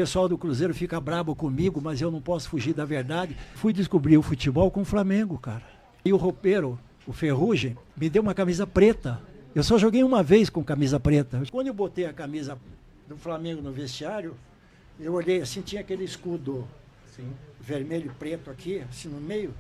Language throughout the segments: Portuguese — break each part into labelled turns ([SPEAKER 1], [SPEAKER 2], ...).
[SPEAKER 1] pessoal do Cruzeiro fica brabo comigo, mas eu não posso fugir da verdade. Fui descobrir o futebol com o Flamengo, cara. E o roupeiro, o Ferrugem, me deu uma camisa preta. Eu só joguei uma vez com camisa preta. Quando eu botei a camisa do Flamengo no vestiário, eu olhei assim, tinha aquele escudo vermelho e preto aqui, assim no meio.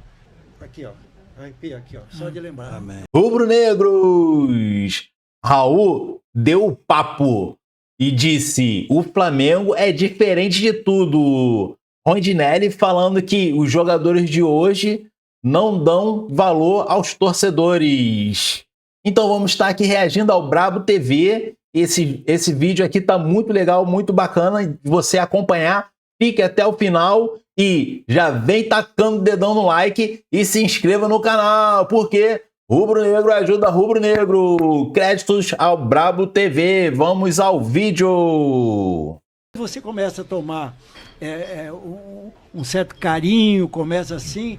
[SPEAKER 1] Aqui, ó. Arrepia aqui, ó. Só de lembrar.
[SPEAKER 2] Amém. Rubro-negros! Raul deu o papo e disse: o Flamengo é diferente de tudo. Rondinelli falando que os jogadores de hoje não dão valor aos torcedores. Então vamos estar aqui reagindo ao Brabo TV. Esse vídeo aqui tá muito legal, muito bacana de você acompanhar. Fique até o final e já vem tacando o dedão no like e se inscreva no canal, porque Rubro-Negro ajuda Rubro-Negro. Créditos ao Brabo TV. Vamos ao vídeo.
[SPEAKER 1] Você começa a tomar um certo carinho, começa assim.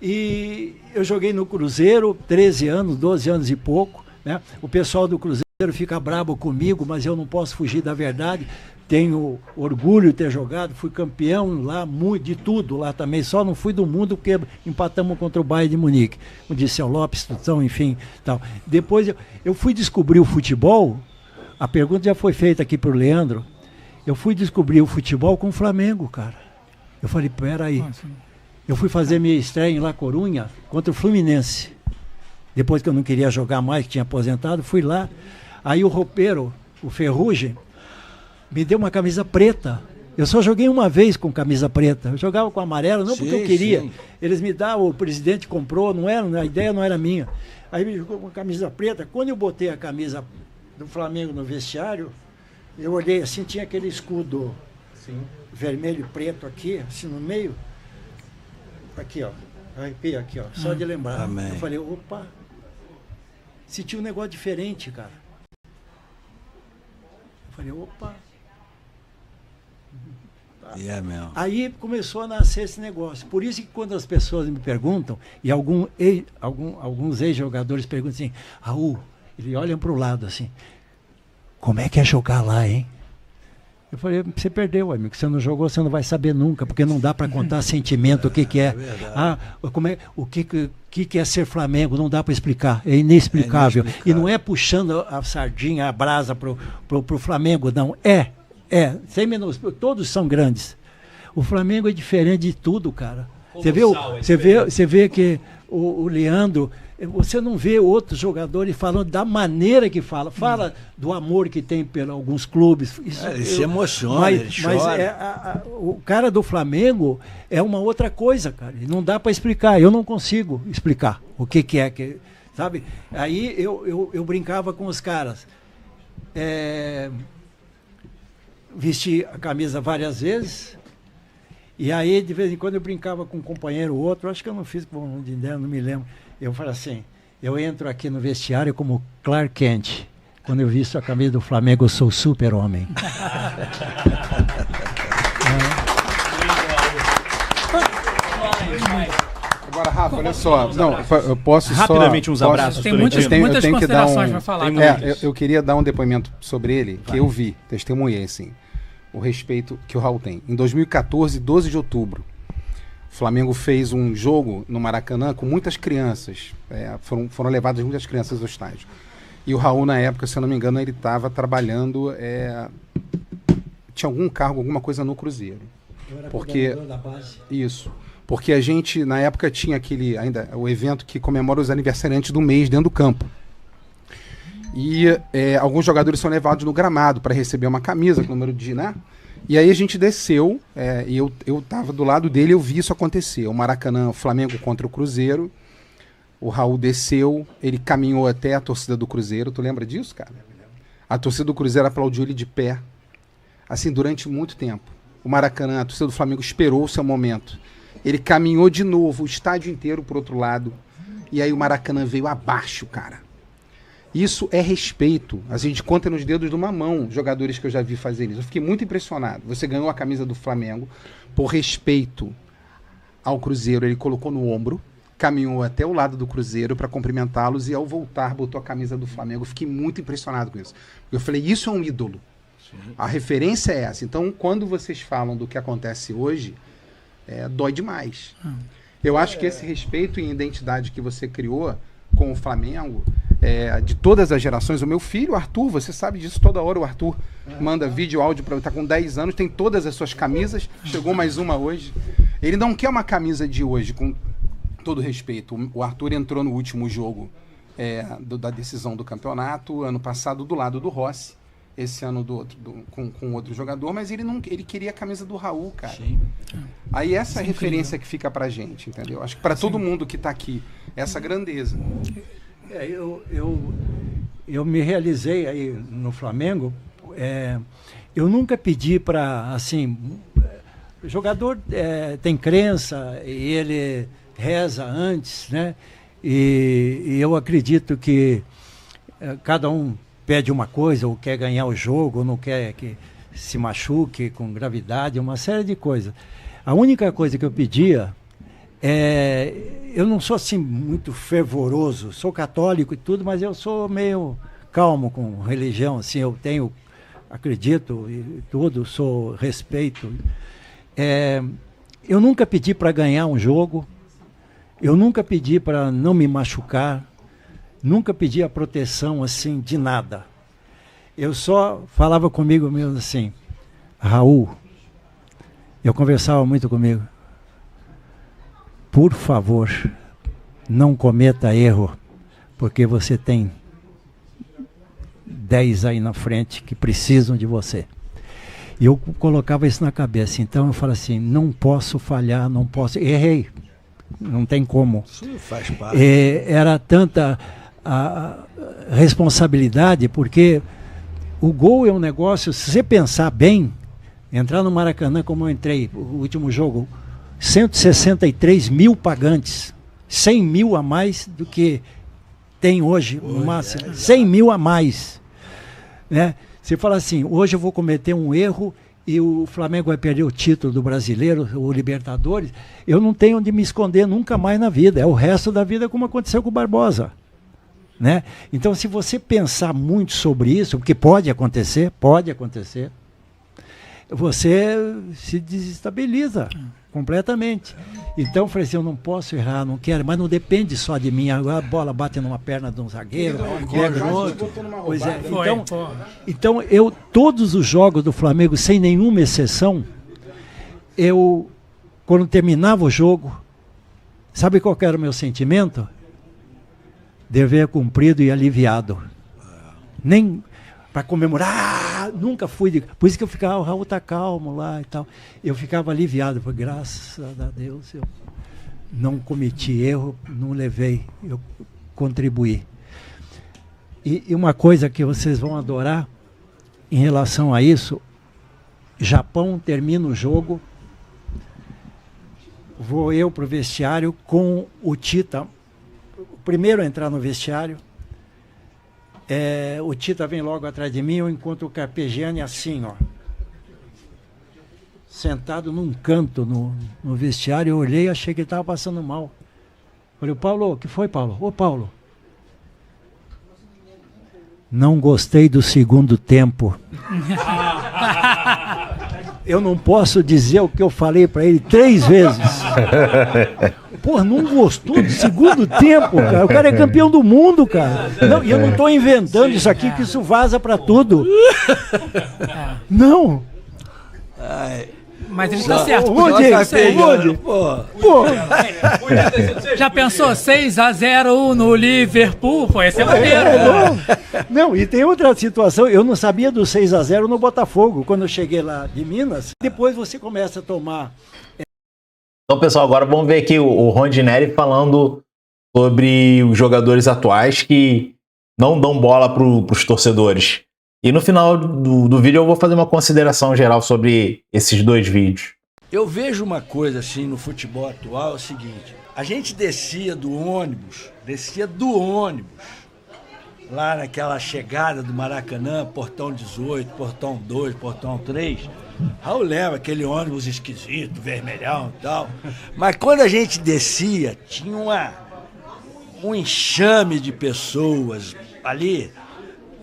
[SPEAKER 1] E eu joguei no Cruzeiro 13 anos, 12 anos e pouco, né? O pessoal do Cruzeiro fica brabo comigo, mas eu não posso fugir da verdade. Tenho orgulho de ter jogado, fui campeão lá, de tudo lá também, só não fui do mundo porque empatamos contra o Bayern de Munique, como disse o Lopes, então, enfim, tal. Depois eu fui descobrir o futebol, a pergunta já foi feita aqui por Leandro, eu fui descobrir o futebol com o Flamengo, cara. Eu falei, peraí, eu fui fazer minha estreia em La Corunha contra o Fluminense, depois que eu não queria jogar mais, que tinha aposentado, fui lá, aí o roupeiro, o Ferrugem, me deu uma camisa preta. Eu só joguei uma vez com camisa preta. Eu jogava com amarelo, não porque eu queria. Sim. Eles me davam, o presidente comprou, não era, a ideia não era minha. Aí me jogou com camisa preta. Quando eu botei a camisa do Flamengo no vestiário, eu olhei assim, tinha aquele escudo vermelho e preto aqui, assim no meio. Aqui, ó. Arrepia aqui, ó. Só de lembrar.
[SPEAKER 2] Amém.
[SPEAKER 1] Eu falei, opa, senti um negócio diferente, cara. Eu falei, opa.
[SPEAKER 2] Mesmo.
[SPEAKER 1] Aí começou a nascer esse negócio. Por isso que quando as pessoas me perguntam, e alguns ex-jogadores perguntam assim, Raul, eles olham para o lado assim, como é que é jogar lá, hein? Eu falei, você perdeu, amigo, você não jogou, você não vai saber nunca, porque não dá para contar sentimento, o que é. O que é ser Flamengo, não dá para explicar, é inexplicável. E não é puxando a sardinha, a brasa pro Flamengo, não, sem menos, todos são grandes. O Flamengo é diferente de tudo, cara. Você vê que o Leandro, você não vê outros jogadores falando da maneira que fala do amor que tem por alguns clubes.
[SPEAKER 3] Ele se emociona, ele chora.
[SPEAKER 1] O cara do Flamengo é uma outra coisa, cara. Não dá para explicar. Eu não consigo explicar o que é, sabe? Aí eu brincava com os caras. Vesti a camisa várias vezes. E aí, de vez em quando, eu brincava com um companheiro ou outro, acho que eu não fiz com o Dindé, não me lembro. Eu falo assim, eu entro aqui no vestiário como Clark Kent. Quando eu visto a camisa do Flamengo, eu sou super-homem.
[SPEAKER 4] Agora, Rafa, olha só. Não, eu posso
[SPEAKER 5] rapidamente uns abraços.
[SPEAKER 4] Tem muitas
[SPEAKER 5] considerações para falar.
[SPEAKER 4] Eu queria dar um depoimento sobre ele, que eu vi, testemunhei, assim. O respeito que o Raul tem. Em 2014, 12 de outubro, o Flamengo fez um jogo no Maracanã com muitas crianças. Foram levadas muitas crianças ao estádio. E o Raul, na época, se eu não me engano, ele estava trabalhando... tinha algum cargo, alguma coisa no Cruzeiro.
[SPEAKER 1] Eu era
[SPEAKER 4] coordenador
[SPEAKER 1] da base.
[SPEAKER 4] Isso. Porque a gente, na época, tinha o evento que comemora os aniversariantes do mês dentro do campo. E alguns jogadores são levados no gramado para receber uma camisa com número de, né? E aí a gente desceu, e eu tava do lado dele, eu vi isso acontecer. O Maracanã, o Flamengo contra o Cruzeiro. O Raul desceu, ele caminhou até a torcida do Cruzeiro. Tu lembra disso, cara? A torcida do Cruzeiro aplaudiu ele de pé, assim, durante muito tempo. O Maracanã, a torcida do Flamengo esperou o seu momento. Ele caminhou de novo, o estádio inteiro pro outro lado. E aí o Maracanã veio abaixo, cara. Isso é respeito. A gente conta nos dedos de uma mão jogadores que eu já vi fazer isso. Eu fiquei muito impressionado. Você ganhou a camisa do Flamengo por respeito ao Cruzeiro. Ele colocou no ombro, caminhou até o lado do Cruzeiro para cumprimentá-los e ao voltar botou a camisa do Flamengo. Eu fiquei muito impressionado com isso. Eu falei, isso é um ídolo. A referência é essa. Então, quando vocês falam do que acontece hoje, dói demais. Eu acho que esse respeito e identidade que você criou com o Flamengo, de todas as gerações, o meu filho, o Arthur, você sabe disso, toda hora o Arthur manda vídeo, áudio para tá com 10 anos, tem todas as suas camisas, chegou mais uma hoje. Ele não quer uma camisa de hoje, com todo respeito. O Arthur entrou no último jogo da decisão do campeonato, ano passado do lado do Rossi, esse ano com outro jogador, mas ele queria a camisa do Raul, cara. Sim. Aí essa é a referência que fica pra gente, entendeu? Acho que pra todo mundo que tá aqui, essa grandeza.
[SPEAKER 1] Eu me realizei aí no Flamengo, eu nunca pedi para, assim, o jogador tem crença e ele reza antes, né? E eu acredito que cada um pede uma coisa, ou quer ganhar o jogo, ou não quer que se machuque com gravidade, uma série de coisas. A única coisa que eu pedia eu não sou assim muito fervoroso, sou católico e tudo, mas eu sou meio calmo com religião, assim, eu acredito e tudo, respeito. Eu nunca pedi para ganhar um jogo, eu nunca pedi para não me machucar, nunca pedi a proteção assim de nada. Eu só falava comigo mesmo assim, Raul, eu conversava muito comigo, por favor, não cometa erro, porque você tem 10 aí na frente que precisam de você. E eu colocava isso na cabeça, então eu falava assim, não posso falhar, não posso, errei, não tem como.
[SPEAKER 3] Isso faz parte.
[SPEAKER 1] Era tanta a responsabilidade, porque o gol é um negócio, se você pensar bem, entrar no Maracanã como eu entrei, o último jogo, 163 mil pagantes, 100 mil a mais do que tem hoje, no máximo, 100 mil a mais, né? Você fala assim, hoje eu vou cometer um erro e o Flamengo vai perder o título do Brasileiro, o Libertadores, eu não tenho onde me esconder nunca mais na vida, é o resto da vida como aconteceu com o Barbosa. Né? Então, se você pensar muito sobre isso, porque pode acontecer, você se desestabiliza completamente. Então, eu falei assim, eu não posso errar, não quero, mas não depende só de mim. Agora a bola bate numa perna de um zagueiro, pega no outro. Pois é, então, todos os jogos do Flamengo, sem nenhuma exceção, quando terminava o jogo, sabe qual era o meu sentimento? Dever cumprido e aliviado. Nem para comemorar, nunca fui. Por isso que eu ficava, o Raul tá calmo lá e tal. Eu ficava aliviado, porque graças a Deus eu não cometi erro, não levei, eu contribuí. E uma coisa que vocês vão adorar em relação a isso, Japão termina o jogo, vou eu pro vestiário com o Tita, primeiro a entrar no vestiário, o Tita vem logo atrás de mim, eu encontro o Carpegiani assim, ó, sentado num canto no vestiário, eu olhei e achei que ele estava passando mal. Falei, Paulo, o que foi, Paulo? Ô, Paulo, não gostei do segundo tempo. Eu não posso dizer o que eu falei para ele 3 vezes. Pô, não gostou do segundo tempo, cara. O cara é campeão do mundo, cara. Não, e eu não estou inventando isso aqui, que isso vaza para tudo. Não.
[SPEAKER 5] Mas ele tá certo. Já pensou 6-0 no Liverpool? Pô, esse é maneiro.
[SPEAKER 1] Não, e tem outra situação. Eu não sabia do 6-0 no Botafogo, quando eu cheguei lá de Minas. Depois você começa a tomar...
[SPEAKER 2] Então, pessoal, agora vamos ver aqui o Rondinelli falando sobre os jogadores atuais que não dão bola para os torcedores. E no final do vídeo eu vou fazer uma consideração geral sobre esses 2 vídeos.
[SPEAKER 3] Eu vejo uma coisa assim no futebol atual, é o seguinte, a gente descia do ônibus, lá naquela chegada do Maracanã, portão 18, portão 2, portão 3, Raul lembra aquele ônibus esquisito, vermelhão e tal, mas quando a gente descia, tinha um enxame de pessoas ali,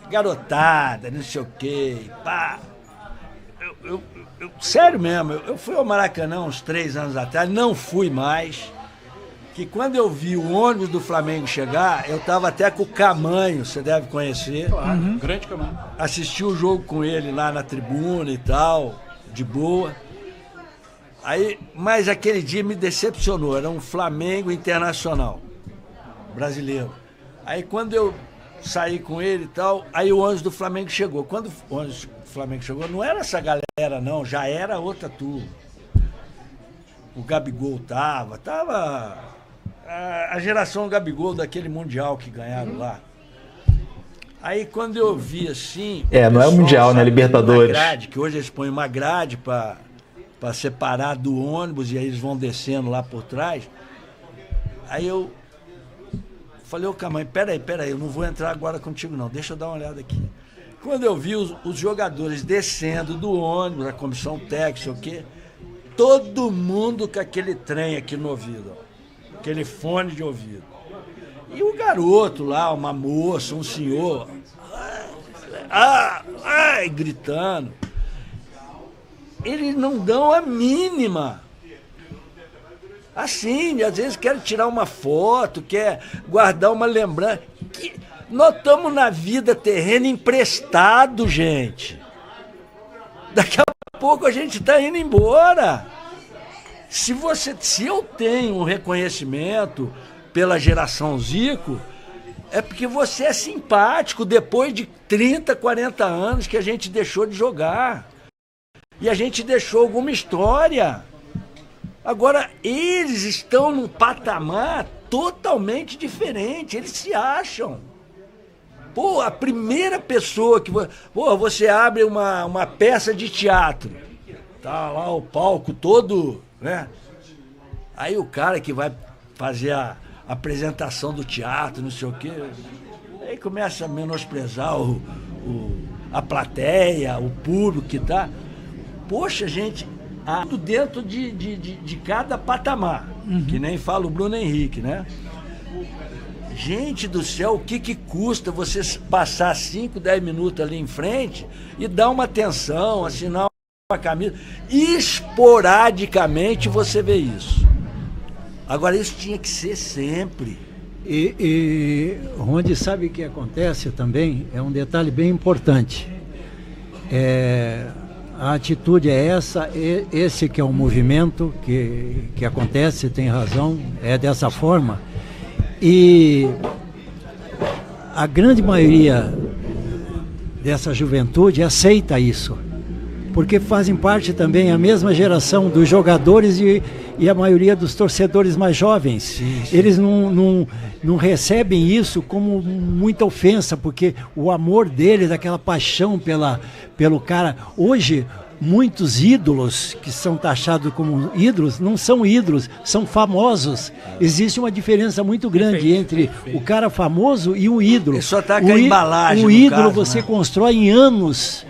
[SPEAKER 3] garotada, não sei o quê, pá. sério mesmo, eu fui ao Maracanã uns 3 anos atrás, não fui mais. Que quando eu vi o ônibus do Flamengo chegar, eu tava até com o Camanho, você deve conhecer.
[SPEAKER 6] Claro, grande Camanho.
[SPEAKER 3] Assisti o jogo com ele lá na tribuna e tal, de boa. Aí, mas aquele dia me decepcionou, era um Flamengo Internacional, brasileiro. Aí quando eu saí com ele e tal, aí o ônibus do Flamengo chegou. Quando o ônibus do Flamengo chegou, não era essa galera não, já era outra turma. O Gabigol tava a geração Gabigol daquele Mundial que ganharam lá. Aí quando eu vi assim...
[SPEAKER 2] não é o Mundial, né? Libertadores.
[SPEAKER 3] Grade, que hoje eles põem uma grade para separar do ônibus e aí eles vão descendo lá por trás. Aí eu falei, ô Camanho, peraí, eu não vou entrar agora contigo não, deixa eu dar uma olhada aqui. Quando eu vi os jogadores descendo do ônibus, a comissão técnica, o quê? Todo mundo com aquele trem aqui no ouvido, ó. Aquele fone de ouvido. E o garoto lá, uma moça, um senhor, gritando. Eles não dão a mínima. Assim, às vezes quer tirar uma foto, quer guardar uma lembrança. Nós estamos na vida terrena emprestado, gente. Daqui a pouco a gente está indo embora. Se eu tenho um reconhecimento pela geração Zico, é porque você é simpático depois de 30, 40 anos que a gente deixou de jogar. E a gente deixou alguma história. Agora, eles estão num patamar totalmente diferente, eles se acham. Pô, a primeira pessoa que... você abre uma peça de teatro, tá lá o palco todo... né? Aí o cara que vai fazer a apresentação do teatro, não sei o quê, aí começa a menosprezar a plateia, o público que tá. Poxa, gente, tudo dentro de cada patamar, que nem fala o Bruno Henrique, né? Gente do céu, o que custa você passar 5, 10 minutos ali em frente e dar uma atenção, assinar a camisa? Esporadicamente você vê isso. Agora isso tinha que ser sempre.
[SPEAKER 1] E Ronde, sabe o que acontece também? É um detalhe bem importante. A atitude é essa, esse que é o movimento que acontece, tem razão, é dessa forma. E a grande maioria dessa juventude aceita isso, porque fazem parte também a mesma geração dos jogadores e a maioria dos torcedores mais jovens. Sim. Eles não recebem isso como muita ofensa, porque o amor deles, aquela paixão pelo cara... Hoje, muitos ídolos que são taxados como ídolos, não são ídolos, são famosos. Existe uma diferença muito grande entre o cara famoso e o ídolo.
[SPEAKER 3] Ele só está com a embalagem.
[SPEAKER 1] O ídolo caso, você constrói em anos,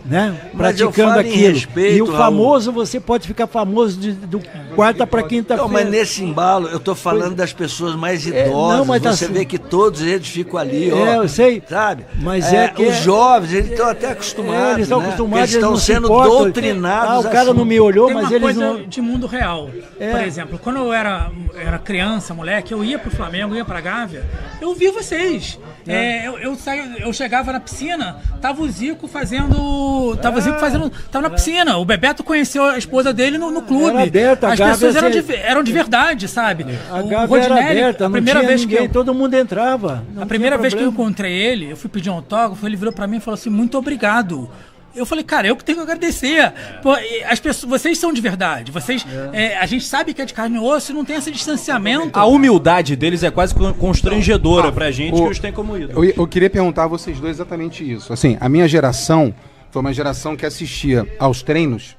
[SPEAKER 1] né, praticando aquilo. Respeito, e o famoso, Raul, você pode ficar famoso do quarta para quinta-feira.
[SPEAKER 3] Não, mas nesse embalo, eu estou falando das pessoas mais idosas. Não, mas você vê que todos eles ficam ali, ó.
[SPEAKER 1] Eu sei.
[SPEAKER 3] Sabe?
[SPEAKER 1] Mas
[SPEAKER 3] os jovens, eles estão até acostumados.
[SPEAKER 1] Eles estão acostumados,
[SPEAKER 3] eles estão sendo doutrinados.
[SPEAKER 1] O cara
[SPEAKER 5] assim.
[SPEAKER 1] não me olhou,
[SPEAKER 5] Tem
[SPEAKER 1] mas
[SPEAKER 5] uma
[SPEAKER 1] eles
[SPEAKER 5] coisa
[SPEAKER 1] não...
[SPEAKER 5] de mundo real. Por exemplo, quando eu era criança, moleque, eu ia pro Flamengo, ia pra Gávea, eu via vocês. Eu chegava na piscina, tava o Zico fazendo... Tava na piscina. O Bebeto conheceu a esposa dele no clube.
[SPEAKER 1] Era aberta,
[SPEAKER 5] as pessoas eram de verdade, sabe?
[SPEAKER 1] A Gávea era aberta, não tinha ninguém, todo mundo entrava.
[SPEAKER 5] A primeira vez que eu encontrei ele, eu fui pedir um autógrafo, ele virou pra mim e falou assim, muito obrigado. Eu falei, cara, eu que tenho que agradecer. Pô, as pessoas, vocês são de verdade. Vocês, a gente sabe que é de carne e osso e não tem esse distanciamento.
[SPEAKER 6] A humildade deles é quase constrangedora pra gente que os tem como ídolo.
[SPEAKER 4] Eu queria perguntar a vocês dois exatamente isso. Assim, a minha geração foi uma geração que assistia aos treinos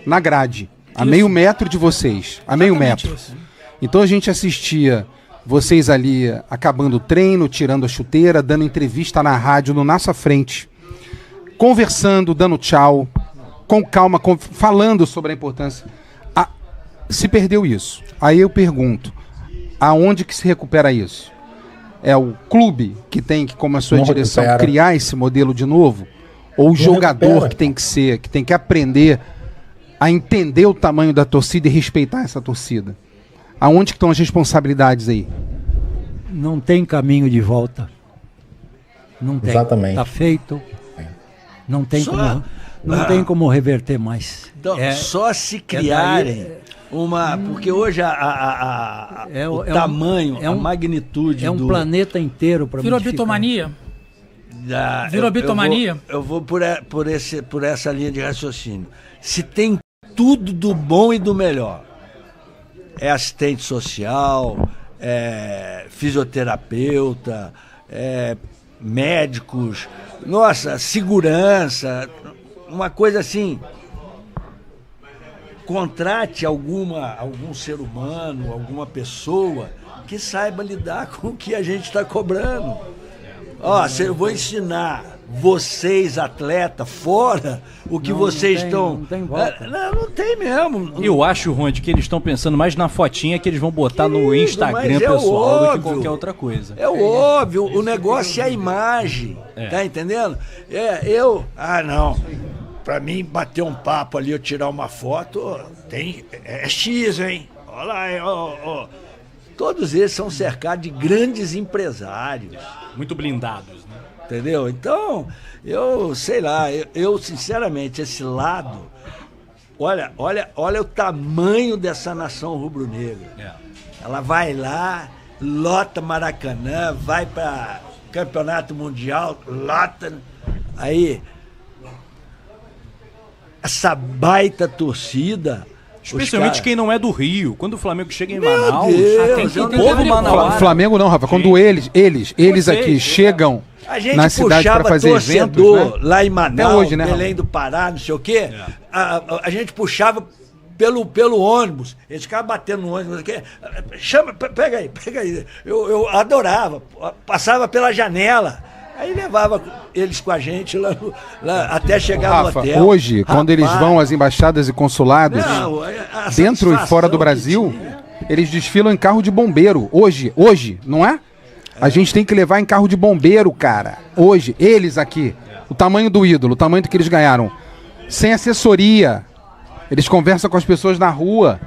[SPEAKER 4] na grade, a meio metro de vocês. A meio metro. Isso. Então a gente assistia vocês ali acabando o treino, tirando a chuteira, dando entrevista na rádio, na nossa frente, conversando, dando tchau, com calma, falando sobre a importância. Se perdeu isso. Aí eu pergunto, aonde que se recupera isso? É o clube que tem que, como a sua direção, criar esse modelo de novo? Ou o jogador que tem que aprender a entender o tamanho da torcida e respeitar essa torcida? Aonde que estão as responsabilidades aí?
[SPEAKER 1] Não tem caminho de volta. Não tem.
[SPEAKER 2] Exatamente.
[SPEAKER 1] Tá feito. Não tem tem como reverter mais.
[SPEAKER 3] Então, só se criarem porque hoje o tamanho, a magnitude
[SPEAKER 1] é um planeta inteiro para
[SPEAKER 5] Virou bitomania? Virou bitomania?
[SPEAKER 3] Eu vou por essa linha de raciocínio. Se tem tudo do bom e do melhor, é assistente social, é fisioterapeuta, é médicos, nossa, segurança, uma coisa assim. Contrate algum ser humano, alguma pessoa que saiba lidar com o que a gente está cobrando. Eu vou ensinar vocês, atletas, fora o que vocês estão...
[SPEAKER 1] Não tem volta.
[SPEAKER 3] Não tem mesmo.
[SPEAKER 6] Eu acho, Ronde, que eles estão pensando mais na fotinha que eles vão botar no Instagram
[SPEAKER 3] mas
[SPEAKER 6] pessoal do que qualquer outra coisa.
[SPEAKER 3] É óbvio, o negócio é a imagem, tá entendendo? Não. Pra mim, bater um papo ali, eu tirar uma foto, é X, hein? Olha lá, todos eles são cercados de grandes empresários.
[SPEAKER 6] Muito blindados, né?
[SPEAKER 3] Entendeu? Então, eu sei lá, eu sinceramente, esse lado, olha o tamanho dessa nação rubro-negra. Ela vai lá, lota Maracanã, vai para Campeonato Mundial, lota. Aí, essa baita torcida.
[SPEAKER 6] Especialmente quem não é do Rio. Quando o Flamengo chega em
[SPEAKER 3] Meu
[SPEAKER 6] Manaus,
[SPEAKER 3] Deus,
[SPEAKER 6] tem
[SPEAKER 3] eu
[SPEAKER 6] que
[SPEAKER 3] não
[SPEAKER 6] povo
[SPEAKER 3] lembro.
[SPEAKER 6] manauara.
[SPEAKER 4] Flamengo não, Rafa. Quando eles
[SPEAKER 6] Vocês,
[SPEAKER 4] aqui chegam
[SPEAKER 3] A gente
[SPEAKER 4] na cidade para
[SPEAKER 3] puxava
[SPEAKER 4] fazer
[SPEAKER 3] torcedor
[SPEAKER 4] eventos, né?
[SPEAKER 3] lá em Manaus,
[SPEAKER 4] Até hoje, né,
[SPEAKER 3] Belém do Pará, não sei o quê. A gente puxava pelo ônibus. Eles ficavam batendo no ônibus. Chama, pega aí. Eu adorava. Passava pela janela. Aí levava eles com a gente lá até chegar
[SPEAKER 4] Rafa,
[SPEAKER 3] no hotel.
[SPEAKER 4] hoje, quando eles vão às embaixadas e consulados,
[SPEAKER 3] a
[SPEAKER 4] dentro e fora do
[SPEAKER 3] satisfação
[SPEAKER 4] Brasil,
[SPEAKER 3] que tinha.
[SPEAKER 4] eles desfilam em carro de bombeiro. Hoje, não é? A gente tem que levar em carro de bombeiro, cara. Hoje, eles aqui, o tamanho do ídolo, o tamanho do que eles ganharam, sem assessoria. Eles conversam com as pessoas na rua.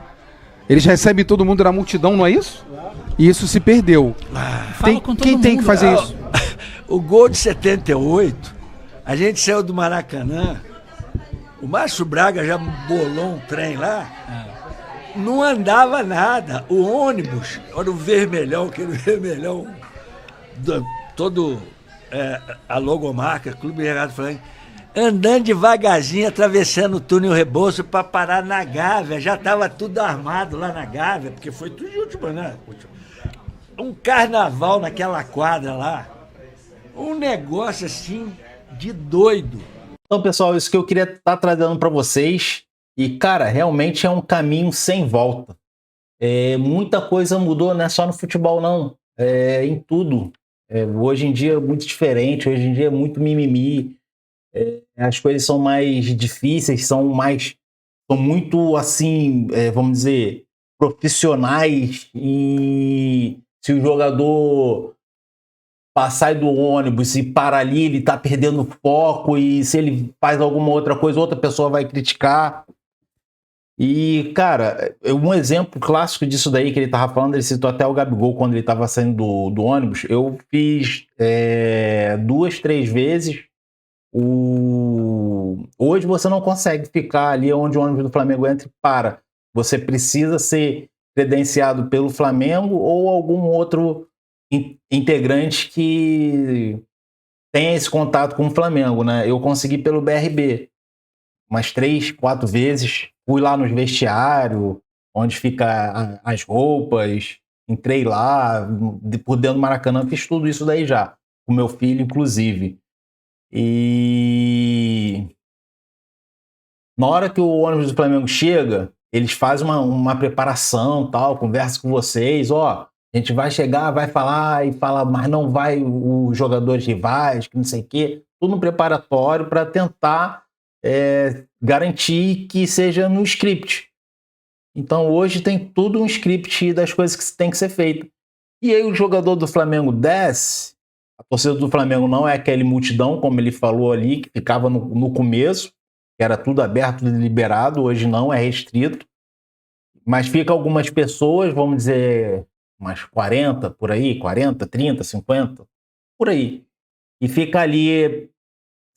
[SPEAKER 4] Eles recebem todo mundo na multidão, não é isso? E isso se perdeu. Quem tem que fazer isso?
[SPEAKER 3] O gol de 78, a gente saiu do Maracanã, o Márcio Braga já bolou um trem lá, não andava nada. O ônibus, olha o vermelhão, aquele vermelhão, todo a logomarca, Clube Regado Flamengo, andando devagarzinho, atravessando o túnel Rebouças para parar na Gávea. Já estava tudo armado lá na Gávea, porque foi tudo de última, né? Um carnaval naquela quadra lá. Um negócio assim de doido.
[SPEAKER 2] Então, pessoal, isso que eu queria estar trazendo para vocês. E, cara, realmente é um caminho sem volta. Muita coisa mudou, não é só no futebol, não. Em tudo. Hoje em dia é muito diferente, hoje em dia é muito mimimi. As coisas são mais difíceis, são muito, assim, vamos dizer, profissionais. E se o jogador passar do ônibus e parar ali, ele tá perdendo foco, e se ele faz alguma outra coisa, outra pessoa vai criticar. E, cara, um exemplo clássico disso daí que ele tava falando, ele citou até o Gabigol quando ele tava saindo do ônibus. Eu fiz 2, 3 vezes. Hoje você não consegue ficar ali onde o ônibus do Flamengo entra e para. Você precisa ser credenciado pelo Flamengo ou algum outro integrante que tenha esse contato com o Flamengo, né? Eu consegui pelo BRB umas 3, 4 vezes. Fui lá nos vestiários, onde fica as roupas, entrei lá, por dentro do Maracanã, fiz tudo isso daí já, com meu filho, inclusive. E na hora que o ônibus do Flamengo chega, eles fazem uma preparação, tal, conversa com vocês, a gente vai chegar, vai falar, e fala, mas não vai os jogadores rivais, que não sei o quê, tudo no preparatório para tentar garantir que seja no script. Então hoje tem tudo um script das coisas que tem que ser feito. E aí o jogador do Flamengo desce A torcida do Flamengo não é aquele multidão, como ele falou ali, que ficava no começo, que era tudo aberto e liberado, hoje não, é restrito. Mas fica algumas pessoas, vamos dizer, umas 40 por aí, 40, 30, 50, por aí. E fica ali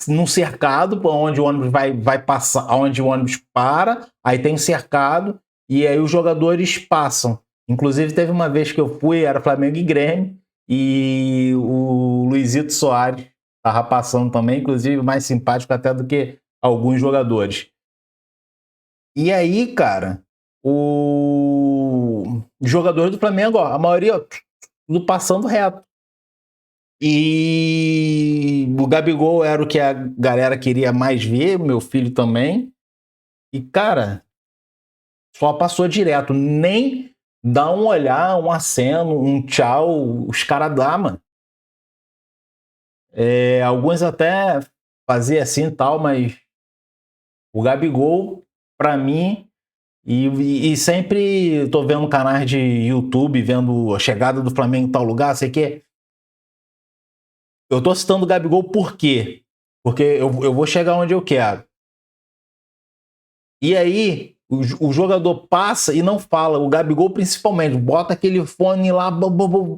[SPEAKER 2] num cercado, onde o ônibus vai passar, onde o ônibus para, aí tem um cercado, e aí os jogadores passam. Inclusive, teve uma vez que eu fui, era Flamengo e Grêmio, e o Luizito Soares estava passando também, inclusive mais simpático até do que alguns jogadores. E aí, cara, os jogadores do Flamengo, ó, a maioria, ó, tudo passando reto. E o Gabigol era o que a galera queria mais ver, meu filho também. E, cara, só passou direto. Nem dá um olhar, um aceno, um tchau, os caras dá, mano. Alguns até faziam assim e tal, mas o Gabigol, pra mim, e sempre tô vendo canais de YouTube, vendo a chegada do Flamengo em tal lugar, sei que. Eu tô citando o Gabigol por quê? Porque eu vou chegar onde eu quero. E aí, o jogador passa e não fala. O Gabigol, principalmente, bota aquele fone lá,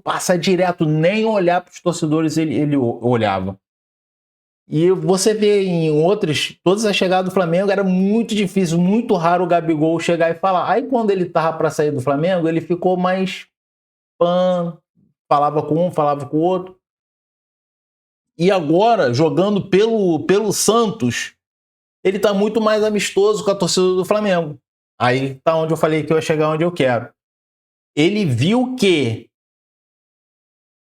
[SPEAKER 2] passa direto, nem olhar para os torcedores ele olhava. E você vê em outras, todas as chegadas do Flamengo, era muito difícil, muito raro o Gabigol chegar e falar. Aí quando ele tava para sair do Flamengo, ele ficou mais falava com um, falava com o outro. E agora, jogando pelo Santos, ele tá muito mais amistoso com a torcida do Flamengo. Aí tá onde eu falei que eu ia chegar onde eu quero. Ele viu que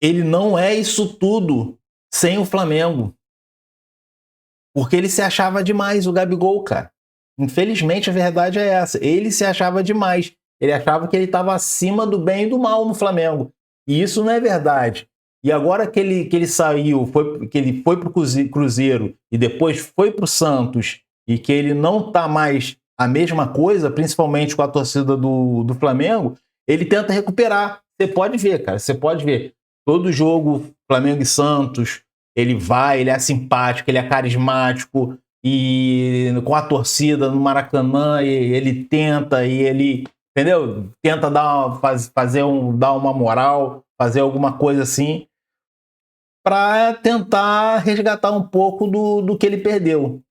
[SPEAKER 2] ele não é isso tudo sem o Flamengo. Porque ele se achava demais, o Gabigol, cara. Infelizmente, a verdade é essa. Ele se achava demais. Ele achava que ele estava acima do bem e do mal no Flamengo. E isso não é verdade. E agora que ele saiu, que ele foi para o Cruzeiro e depois foi para o Santos, e que ele não está mais a mesma coisa, principalmente com a torcida do Flamengo, ele tenta recuperar. Você pode ver, cara. Você pode ver. Todo jogo, Flamengo e Santos, ele vai, ele é simpático, ele é carismático, e com a torcida no Maracanã, ele tenta, e ele, entendeu? Tenta dar uma moral, fazer alguma coisa assim, para tentar resgatar um pouco do que ele perdeu,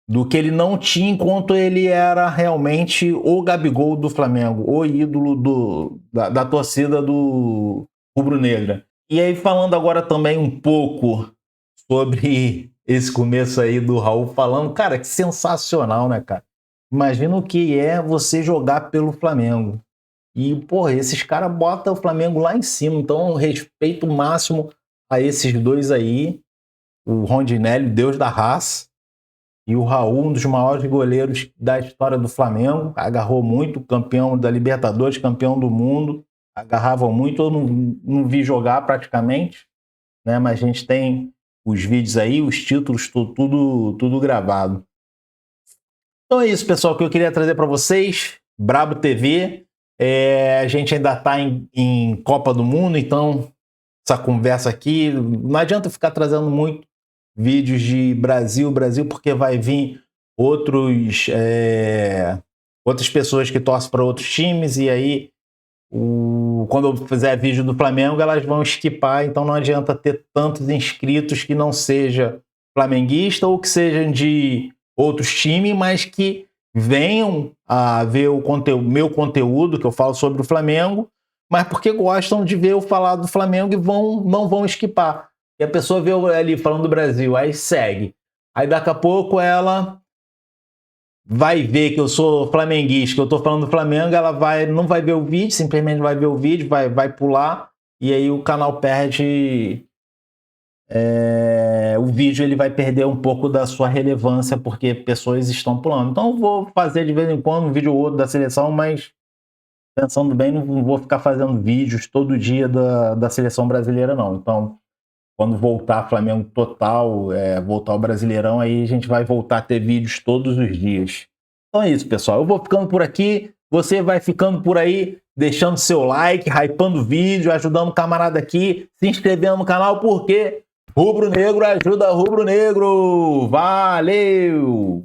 [SPEAKER 2] do que ele não tinha enquanto ele era realmente o Gabigol do Flamengo, o ídolo da torcida do rubro-negra. E aí, falando agora também um pouco sobre esse começo aí do Raul falando, cara, que sensacional, né, cara? Imagina o que é você jogar pelo Flamengo. E, porra, esses caras botam o Flamengo lá em cima, então respeito máximo a esses dois aí, o Rondinelli, Deus da raça, e o Raul, um dos maiores goleiros da história do Flamengo, agarrou muito, campeão da Libertadores, campeão do mundo, agarravam muito, eu não vi jogar praticamente, né? Mas a gente tem os vídeos aí, os títulos, tudo gravado. Então é isso, pessoal, que eu queria trazer para vocês. Brabo TV, a gente ainda está em Copa do Mundo, então essa conversa aqui, não adianta ficar trazendo muito vídeos de Brasil, porque vai vir outras pessoas que torcem para outros times, e aí quando eu fizer vídeo do Flamengo, elas vão skipar, então não adianta ter tantos inscritos que não seja flamenguista ou que sejam de outros times, mas que venham a ver o meu conteúdo que eu falo sobre o Flamengo, mas porque gostam de ver eu falar do Flamengo e não vão skipar. E a pessoa vê eu ali falando do Brasil, aí segue. Aí daqui a pouco ela vai ver que eu sou flamenguista, que eu tô falando do Flamengo, ela não vai ver o vídeo, simplesmente vai ver o vídeo, vai pular, e aí o canal perde o vídeo, ele vai perder um pouco da sua relevância, porque pessoas estão pulando. Então eu vou fazer de vez em quando um vídeo ou outro da seleção, mas pensando bem, não vou ficar fazendo vídeos todo dia da seleção brasileira, não. Então, quando voltar Flamengo total, voltar ao Brasileirão, aí a gente vai voltar a ter vídeos todos os dias. Então é isso, pessoal. Eu vou ficando por aqui, você vai ficando por aí. deixando seu like, hypando o vídeo, ajudando o camarada aqui, se inscrevendo no canal, porque rubro-negro ajuda rubro-negro. Valeu!